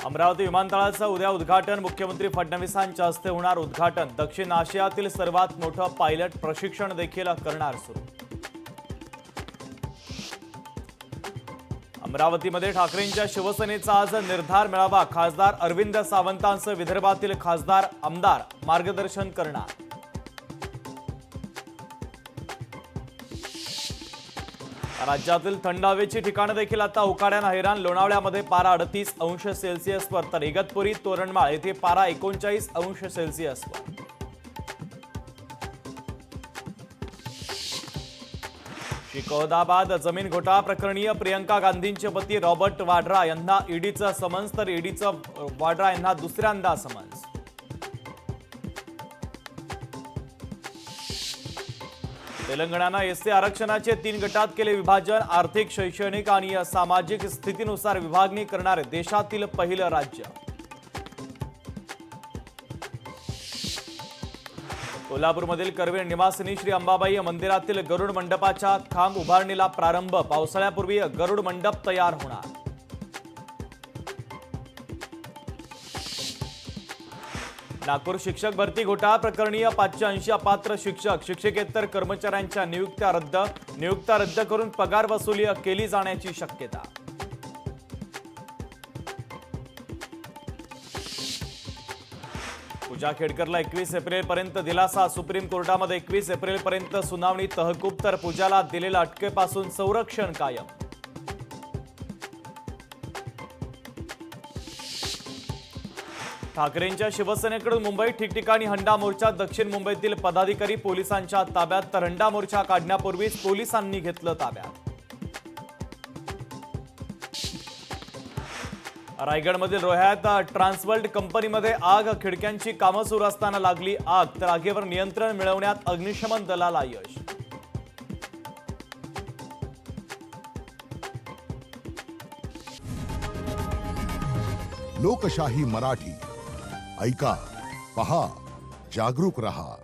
अमरावती विमानतळाचं उद्या उद्घाटन मुख्यमंत्री फडणवीसांच्या हस्ते होणार उद्घाटन। दक्षिण आशियातील सर्वात मोठं पायलट प्रशिक्षण देखील करणार सुरू। अमरावतीमध्ये ठाकरेंच्या शिवसेनेचा आज निर्धार मेळावा। खासदार अरविंद सावंतांसह विदर्भातील खासदार आमदार मार्गदर्शन करणार। राज्यातील थंड हवेची ठिकाणं देखील आता उकाड्यानं हैराण। लोणावळ्यामध्ये पारा 38 अंश सेल्सिअसवर तर इगतपुरी तोरणमाळ येथे पारा 39 अंश सेल्सिअसवर। शिकोदाबाद जमीन घोटाळा प्रकरणी प्रियंका गांधींचे पती रॉबर्ट वाड्रा यांना ईडीचं समन्स, तर ईडीचं वाड्रा यांना दुसऱ्यांदा समन्स। तेलंगणानं एसटी आरक्षणाचे 3 गटात केले विभाजन। आर्थिक, शैक्षणिक आणि सामाजिक स्थितीनुसार विभागणी करणारे देशातील पहिलं राज्य। कोल्हापूरमधील करवीर निवासिनी श्री अंबाबाई मंदिरातील गरुड मंडपाच्या खांब उभारणीला प्रारंभ। पावसाळ्यापूर्वी गरुड मंडप तयार होणार। नागपूर शिक्षक भरती घोटाळा प्रकरणी 580 अपात्र शिक्षक, शिक्षकेतर कर्मचाऱ्यांच्या नियुक्त्या रद्द करून पगार वसुली केली जाण्याची शक्यता। पूजा खेडकरला 21 एप्रिलपर्यंत दिलासा। सुप्रीम कोर्टामध्ये 21 एप्रिलपर्यंत सुनावणी तहकूब, तर पूजाला दिलेल्या अटकेपासून संरक्षण कायम। ठाकरेंच्या शिवसेनेकडून मुंबईत ठिकठिकाणी हंडा मोर्चा। दक्षिण मुंबईतील पदाधिकारी पोलिसांच्या ताब्यात, तर हंडा मोर्चा काढण्यापूर्वीच पोलिसांनी घेतलं ताब्यात। रायगडमधील रोह्यात ट्रान्सवर्ल्ड कंपनीमध्ये आग। खिडक्यांची कामं सुरू असताना लागली आग, तर आगीवर नियंत्रण मिळवण्यात अग्निशमन दलाला यश। लोकशाही मराठी ऐका, पहा, जागरूक रहा।